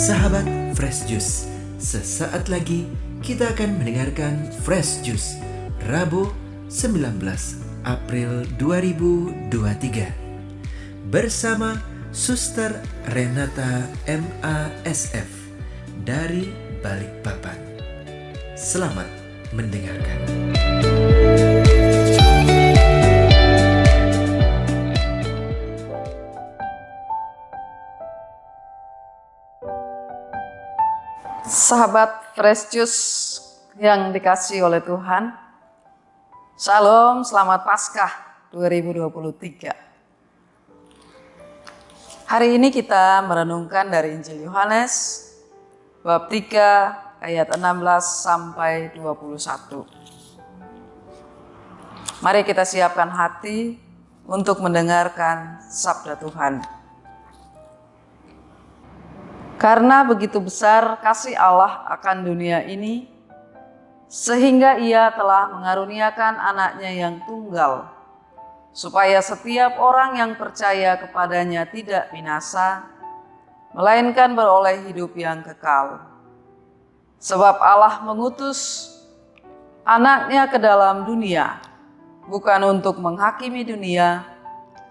Sahabat Fresh Juice, sesaat lagi kita akan mendengarkan Fresh Juice Rabu 19 April 2023 bersama Suster Renata MASF dari Balikpapan. Selamat mendengarkan. Sahabat Fresh Juice yang dikasihi oleh Tuhan, Shalom, selamat Paskah 2023. Hari ini kita merenungkan dari Injil Yohanes bab 3 ayat 16 sampai 21. Mari kita siapkan hati untuk mendengarkan sabda Tuhan. Karena begitu besar kasih Allah akan dunia ini, sehingga Ia telah mengaruniakan anaknya yang tunggal, supaya setiap orang yang percaya kepadanya tidak binasa, melainkan beroleh hidup yang kekal. Sebab Allah mengutus anaknya ke dalam dunia, bukan untuk menghakimi dunia,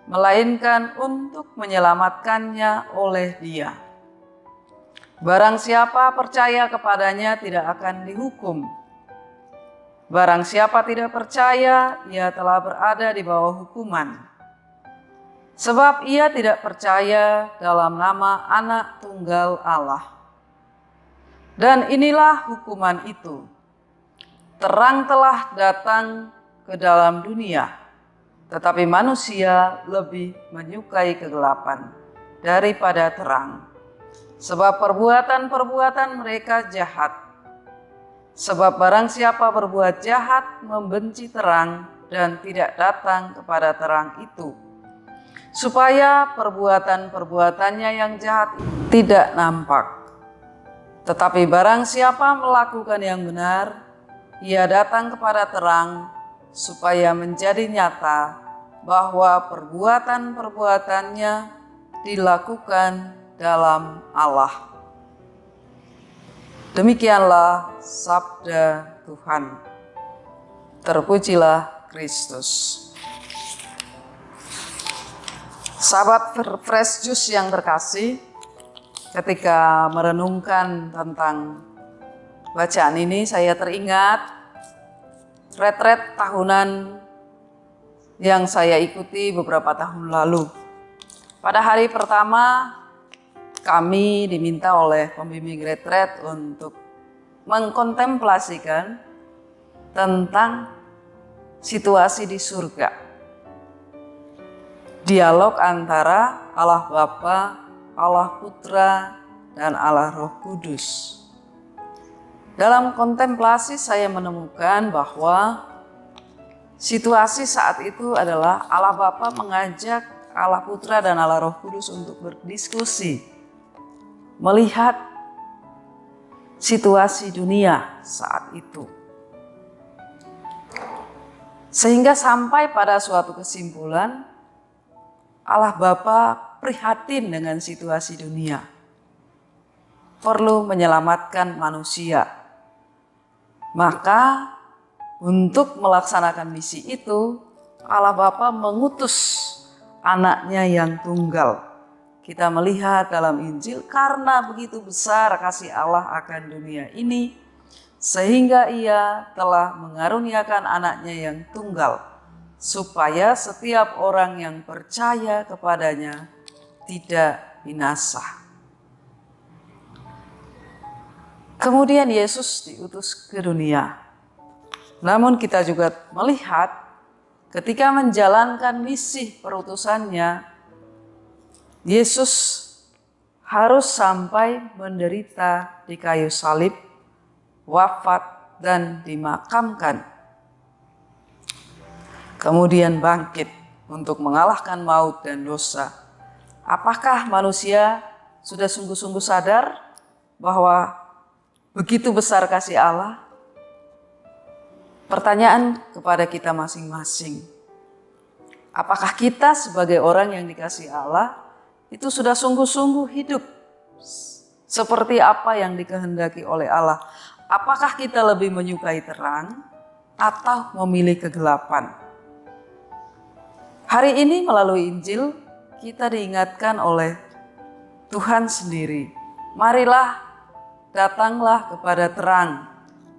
melainkan untuk menyelamatkannya oleh Dia. Barang siapa percaya kepadanya tidak akan dihukum. Barang siapa tidak percaya, ia telah berada di bawah hukuman. Sebab ia tidak percaya dalam nama Anak Tunggal Allah. Dan inilah hukuman itu. Terang telah datang ke dalam dunia, tetapi manusia lebih menyukai kegelapan daripada terang. Sebab perbuatan-perbuatan mereka jahat. Sebab barang siapa berbuat jahat membenci terang dan tidak datang kepada terang itu, supaya perbuatan-perbuatannya yang jahat tidak nampak. Tetapi barang siapa melakukan yang benar, ia datang kepada terang, supaya menjadi nyata bahwa perbuatan-perbuatannya dilakukan dalam Allah. Demikianlah sabda Tuhan. Terpujilah Kristus. Sahabat Fresh Juice yang terkasih, ketika merenungkan tentang bacaan ini, saya teringat retret tahunan yang saya ikuti beberapa tahun lalu. Pada hari pertama, kami diminta oleh pembimbing retret untuk mengkontemplasikan tentang situasi di surga. Dialog antara Allah Bapa, Allah Putra, dan Allah Roh Kudus. Dalam kontemplasi saya menemukan bahwa situasi saat itu adalah Allah Bapa mengajak Allah Putra dan Allah Roh Kudus untuk berdiskusi, melihat situasi dunia saat itu. Sehingga sampai pada suatu kesimpulan, Allah Bapa prihatin dengan situasi dunia. Perlu menyelamatkan manusia. Maka untuk melaksanakan misi itu, Allah Bapa mengutus anaknya yang tunggal. Kita melihat dalam Injil, karena begitu besar kasih Allah akan dunia ini, sehingga Ia telah mengaruniakan anaknya yang tunggal, supaya setiap orang yang percaya kepadanya tidak binasa. Kemudian Yesus diutus ke dunia. Namun kita juga melihat ketika menjalankan misi perutusannya, Yesus harus sampai menderita di kayu salib, wafat, dan dimakamkan. Kemudian bangkit untuk mengalahkan maut dan dosa. Apakah manusia sudah sungguh-sungguh sadar bahwa begitu besar kasih Allah? Pertanyaan kepada kita masing-masing. Apakah kita sebagai orang yang dikasihi Allah itu sudah sungguh-sungguh hidup Seperti apa yang dikehendaki oleh Allah? Apakah kita lebih menyukai terang atau memilih kegelapan? Hari ini melalui Injil kita diingatkan oleh Tuhan sendiri. Marilah, datanglah kepada terang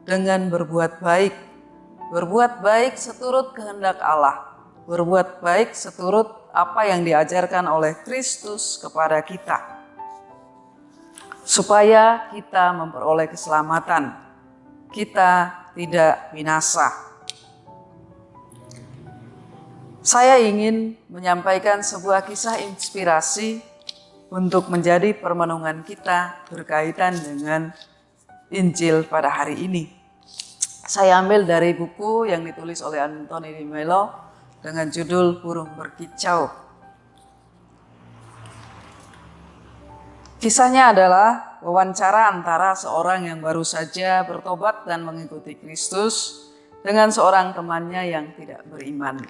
dengan berbuat baik. Berbuat baik seturut kehendak Allah. Berbuat baik seturut apa yang diajarkan oleh Kristus kepada kita. Supaya kita memperoleh keselamatan. Kita tidak binasa. Saya ingin menyampaikan sebuah kisah inspirasi untuk menjadi permenungan kita berkaitan dengan Injil pada hari ini. Saya ambil dari buku yang ditulis oleh Anthony de Mello dengan judul Burung Berkicau. Kisahnya adalah wawancara antara seorang yang baru saja bertobat dan mengikuti Kristus dengan seorang temannya yang tidak beriman.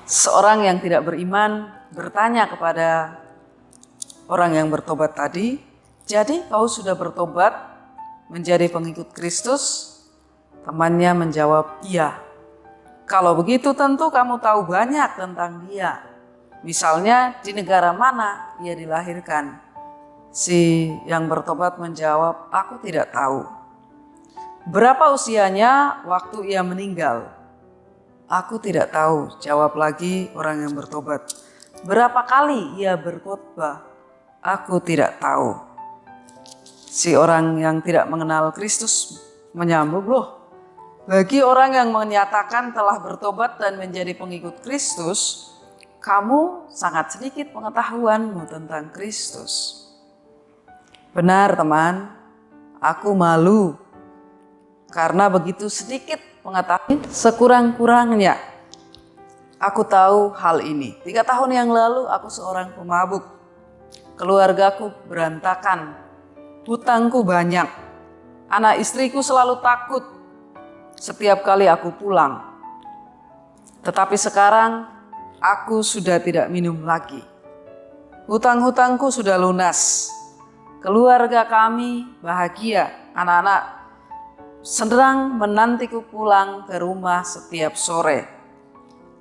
Seorang yang tidak beriman bertanya kepada orang yang bertobat tadi, "Jadi kau sudah bertobat menjadi pengikut Kristus?" Temannya menjawab, "Iya." "Kalau begitu tentu kamu tahu banyak tentang dia. Misalnya di negara mana ia dilahirkan?" Si yang bertobat menjawab, "Aku tidak tahu." "Berapa usianya waktu ia meninggal?" "Aku tidak tahu," jawab lagi orang yang bertobat. "Berapa kali ia berkhotbah?" "Aku tidak tahu." Si orang yang tidak mengenal Kristus menyambung, "Loh, bagi orang yang menyatakan telah bertobat dan menjadi pengikut Kristus, kamu sangat sedikit pengetahuanmu tentang Kristus." "Benar teman, aku malu karena begitu sedikit pengetahuan. Sekurang-kurangnya aku tahu hal ini. 3 tahun yang lalu aku seorang pemabuk. Keluargaku berantakan. Hutangku banyak. Anak istriku selalu takut setiap kali aku pulang. Tetapi sekarang aku sudah tidak minum lagi. Hutang-hutangku sudah lunas. Keluarga kami bahagia. Anak-anak sedang menantiku pulang ke rumah setiap sore.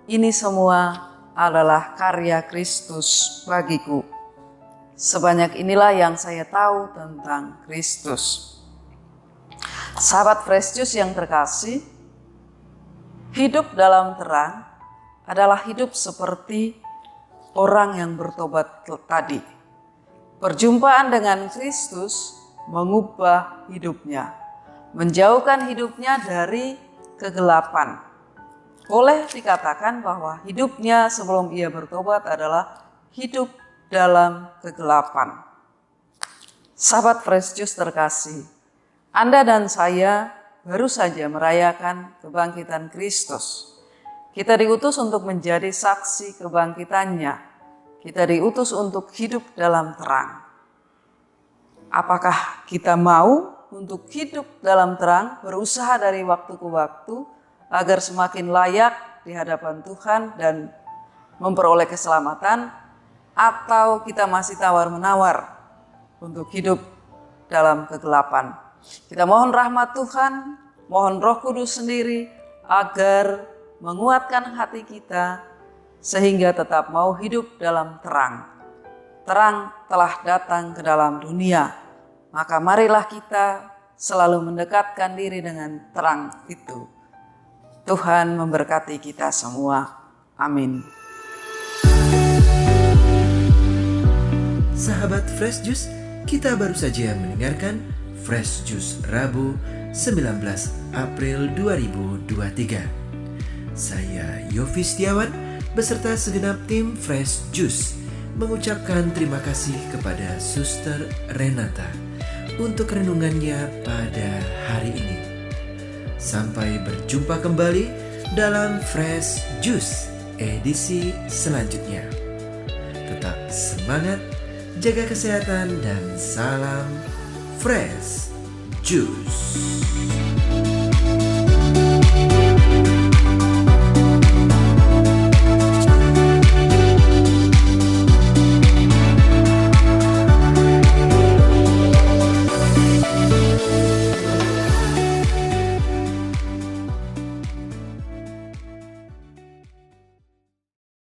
Ini semua adalah karya Kristus bagiku. Sebanyak inilah yang saya tahu tentang Kristus." Sahabat Fresh Juice yang terkasih, hidup dalam terang adalah hidup seperti orang yang bertobat tadi. Perjumpaan dengan Kristus mengubah hidupnya, menjauhkan hidupnya dari kegelapan. Boleh dikatakan bahwa hidupnya sebelum ia bertobat adalah hidup dalam kegelapan. Sahabat Fresh Juice terkasih, Anda dan saya baru saja merayakan kebangkitan Kristus. Kita diutus untuk menjadi saksi kebangkitannya. Kita diutus untuk hidup dalam terang. Apakah kita mau untuk hidup dalam terang, berusaha dari waktu ke waktu agar semakin layak di hadapan Tuhan dan memperoleh keselamatan, atau kita masih tawar-menawar untuk hidup dalam kegelapan? Kita mohon rahmat Tuhan, mohon Roh Kudus sendiri agar menguatkan hati kita sehingga tetap mau hidup dalam terang. Terang telah datang ke dalam dunia, maka marilah kita selalu mendekatkan diri dengan terang itu. Tuhan memberkati kita semua. Amin. Sahabat Fresh Juice, kita baru saja mendengarkan Fresh Juice Rabu 19 April 2023. Saya Yofi Setiawan beserta segenap tim Fresh Juice mengucapkan terima kasih kepada Suster Renata untuk renungannya pada hari ini. Sampai berjumpa kembali dalam Fresh Juice edisi selanjutnya. Tetap semangat, jaga kesehatan, dan salam Fresh Juice.